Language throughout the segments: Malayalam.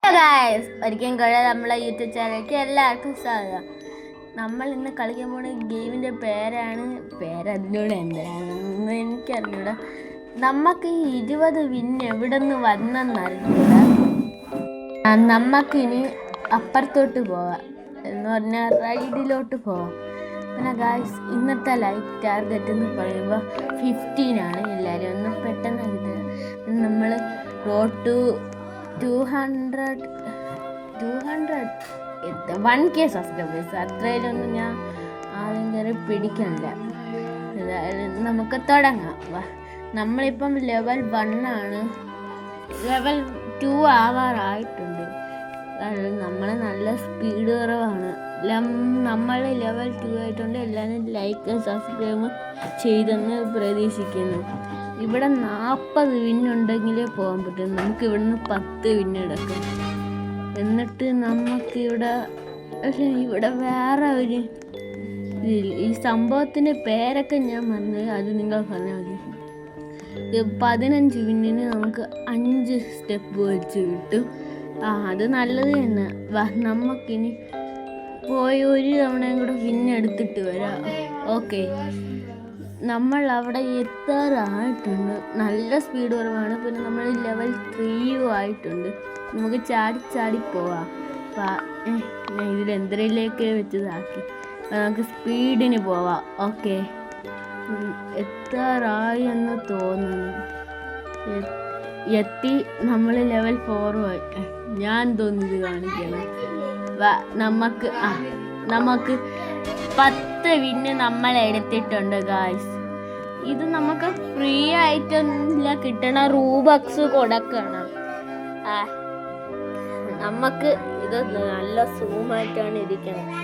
ഒരിക്കലും കൂടെ നമ്മളെ യൂട്യൂബ് ചാനലിലേക്ക് എല്ലാവർക്കും സ്വാഗതം. നമ്മൾ ഇന്ന് കളിക്കാൻ പോണ ഗെയിമിൻ്റെ പേരതിനോട് എന്താണെന്ന് എനിക്കറിഞ്ഞൂടാ. നമുക്ക് ഈ 20 വിന്ന് എവിടെ നിന്ന് വന്നെന്നറിഞ്ഞൂട. നമുക്കിനി അപ്പുറത്തോട്ട് പോവാം, എന്ന് പറഞ്ഞാൽ റൈഡിലോട്ട് പോവാം. പിന്നെ ഗായ്സ്, ഇന്നത്തെ ലൈക്ക് ടാർഗറ്റ് എന്ന് പറയുമ്പോൾ 15 ആണ്. എല്ലാവരും ഒന്ന് പെട്ടെന്ന് കിട്ടുക. നമ്മൾ റോഡ് ടു 1K സബ്സ്ക്രൈബേഴ്സ് അത്രയിലൊന്നും ഞാൻ ആദ്യം കയറി പിടിക്കണില്ല. നമുക്ക് തുടങ്ങാം. നമ്മളിപ്പം ലെവൽ 1 ആണ്, ലെവൽ 2 ആവാറായിട്ടുണ്ട്. നമ്മൾ നല്ല സ്പീഡ് കുറവാണ്. നമ്മൾ ലെവൽ 2 ആയിട്ടുണ്ട്. എല്ലാവരും ലൈക്ക് സബ്സ്ക്രൈബ് ചെയ്തെന്ന് പ്രതീക്ഷിക്കുന്നു. ഇവിടെ 40 വിന്നുണ്ടെങ്കിലേ പോകാൻ പറ്റും. നമുക്ക് ഇവിടുന്ന് 10 വിന്നെടുക്കാം. എന്നിട്ട് നമുക്കിവിടെ വേറെ ഒരു ഈ സംഭവത്തിൻ്റെ പേരൊക്കെ ഞാൻ പറഞ്ഞത് അത് നിങ്ങൾ പറഞ്ഞാൽ മതി. 15 വിന്നിന് നമുക്ക് 5 സ്റ്റെപ്പ് വെച്ച് കിട്ടും. അത് നല്ലത് തന്നെ. നമുക്കിനി പോയി ഒരു തവണയും കൂടെ വിന്നെടുത്തിട്ട് വരാം. ഓക്കെ, നമ്മൾ അവിടെ എത്താറായിട്ടുണ്ട്. നല്ല സ്പീഡ് കുറവാണ്. പിന്നെ നമ്മൾ ലെവൽ 3 ആയിട്ടുണ്ട്. നമുക്ക് ചാടി പോവാം. ഞാൻ ഇതിലെന്തരയിലേക്ക് വെച്ചതാക്കി. നമുക്ക് സ്പീഡിന് പോവാം. ഓക്കെ, എത്താറായി എന്ന് തോന്നുന്നു. എത്തി. നമ്മൾ ലെവൽ 4 ആയി. ഞാൻ തോന്നിയത് കാണിക്കണം. നമുക്ക് 10 വിന്ന് നമ്മൾ എടുത്തിട്ടുണ്ട് ഗായ്സ്. ഇത് നമുക്ക് ഫ്രീ ആയിട്ടൊന്നുമില്ല, കിട്ടണ റൂബക്സ് കൊടുക്കണം. നമുക്ക് ഇത് നല്ല സൂമായിട്ടാണ് ഇരിക്കുന്നത്.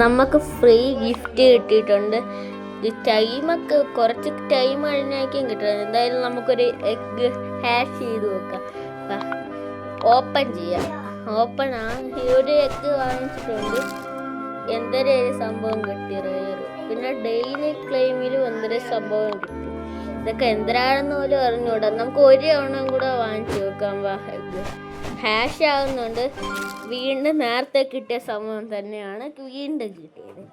നമുക്ക് ഫ്രീ ഗിഫ്റ്റ് കിട്ടിയിട്ടുണ്ട്. ടൈമൊക്കെ കുറച്ച് ടൈം കഴിഞ്ഞായിരിക്കും കിട്ടുന്നത്. എന്തായാലും നമുക്കൊരു എഗ്ഗ് ഹാഷ് ചെയ്ത് നോക്കാം. ഓപ്പൺ ചെയ്യാം. ഓപ്പൺ ഒരു എഗ്ഗ് വാങ്ങിച്ചിട്ടുണ്ട്. എന്തൊരു സംഭവം കിട്ടി, റെയർ. പിന്നെ ഡെയിലി ക്ലെയിമിലും എന്തൊരു സംഭവം കിട്ടി. ഇതൊക്കെ എന്തിനാണെന്ന് പോലും അറിഞ്ഞൂടാ. നമുക്ക് ഒരു തവണയും കൂടെ വാങ്ങിച്ചു നോക്കാം. ഹാഷ് ആകുന്നുണ്ട്. വീണ്ടും നേരത്തെ കിട്ടിയ സംഭവം തന്നെയാണ് വീണ്ടും കിട്ടിയത്.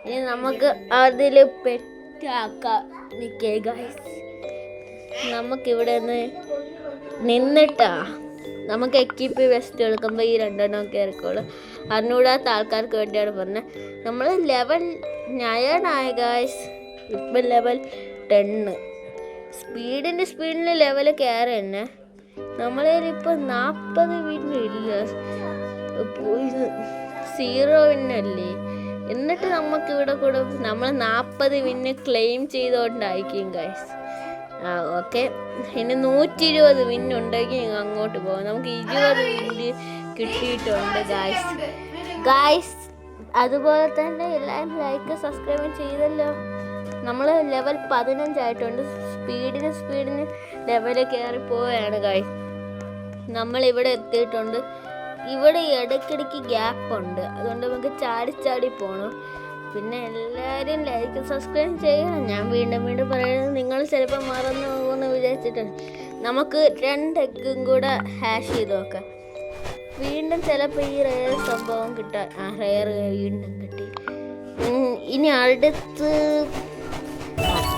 ഇനി നമുക്ക് അതിൽ പെറ്റാക്കാം. നിൽക്കേ ഗൈസ്, നമുക്കിവിടെ നിന്നിട്ടാ നമുക്ക് എക്യിപ്പ് വെസ്റ്റ് എടുക്കുമ്പോൾ ഈ 2 എണ്ണം കയറിക്കോളും. അറിഞ്ഞൂടാത്ത ആൾക്കാർക്ക് വേണ്ടിയാണ് പറഞ്ഞത്. നമ്മൾ ലെവൽ 9 ആയ ഗൈസ്. ഇപ്പം ലെവൽ 10. സ്പീഡിന് ലെവൽ കയറി തന്നെ. നമ്മളിപ്പോൾ 40 വിന്നില്ല, 0 വിന്നല്ലേ. എന്നിട്ട് നമുക്കിവിടെ കൂടെ നമ്മൾ 40 വിന്ന് ക്ലെയിം ചെയ്തുകൊണ്ടായിരിക്കും ഗൈസ്. ഓക്കെ, ഇനി 120 വിന്നുണ്ടെങ്കിൽ അങ്ങോട്ട് പോകാം. നമുക്ക് 20 വിന്ന് കിട്ടിയിട്ടുണ്ട് ഗായ്സ്. അതുപോലെ തന്നെ എല്ലാവരും ലൈക്ക് സബ്സ്ക്രൈബ് ചെയ്തല്ലോ. നമ്മൾ ലെവൽ 15 ആയിട്ടുണ്ട്. സ്പീഡിന് ലെവൽ കയറി പോവുകയാണ് ഗായ്സ്. നമ്മളിവിടെ എത്തിയിട്ടുണ്ട്. ഇവിടെ ഇടയ്ക്കിടയ്ക്ക് ഗ്യാപ്പുണ്ട്, അതുകൊണ്ട് നമുക്ക് ചാടി പോകണം. പിന്നെ എല്ലാവരും ലൈക്ക് സബ്സ്ക്രൈബ് ചെയ്യണം. ഞാൻ വീണ്ടും പറയുന്നത് നിങ്ങൾ ചിലപ്പോൾ മറന്നു പോകുമെന്ന് വിചാരിച്ചിട്ടുണ്ട്. നമുക്ക് 2 എഗ്ഗും കൂടെ ഹാഷ് ചെയ്ത് നോക്കാം. വീണ്ടും ചിലപ്പോൾ ഈ റെയർ സംഭവം കിട്ടാൻ. റെയർ വീണ്ടും കിട്ടി. ഇനി അടുത്ത്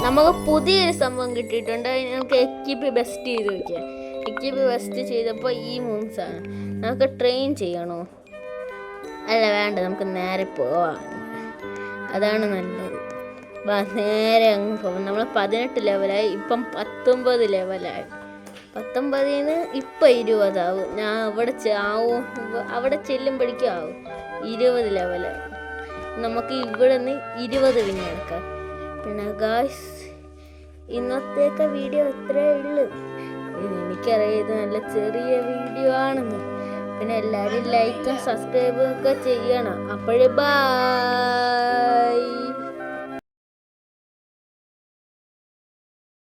നമുക്ക് പുതിയൊരു സംഭവം കിട്ടിയിട്ടുണ്ട്. നമുക്ക് എക്യിപ്പ് ബെസ്റ്റ് ചെയ്ത് വയ്ക്കാം. എക്യിപ്പ് ബെസ്റ്റ് ചെയ്തപ്പോൾ ഈ മൂവ്സാണ്. നമുക്ക് ട്രെയിൻ ചെയ്യണോ? അല്ല, വേണ്ട, നമുക്ക് നേരെ പോവാം. അതാണ് നല്ലത്. നേരെ അങ്ങ് പോകും. നമ്മൾ 18 ലെവലായി. ഇപ്പം 19 ലെവലായി. 19-ന് ഇപ്പം 20 ആവും. ഞാൻ അവിടെ ചെല്ലുമ്പോഴേക്കും ആവും 20 ലെവലായി. നമുക്ക് ഇവിടെ നിന്ന് 20 വിന്ന് എടുക്കാം. പിന്നെ ഗായ്സ്, ഇന്നത്തേക്ക് വീഡിയോ ഇത്രയേ ഉള്ളൂ. എനിക്കറിയാം ഇത് നല്ല ചെറിയ വീഡിയോ ആണെന്ന്. പിന്നെ എല്ലാവരും ലൈക്കും സബ്സ്ക്രൈബും ഒക്കെ ചെയ്യണം. അപ്പോഴേ ബൈ.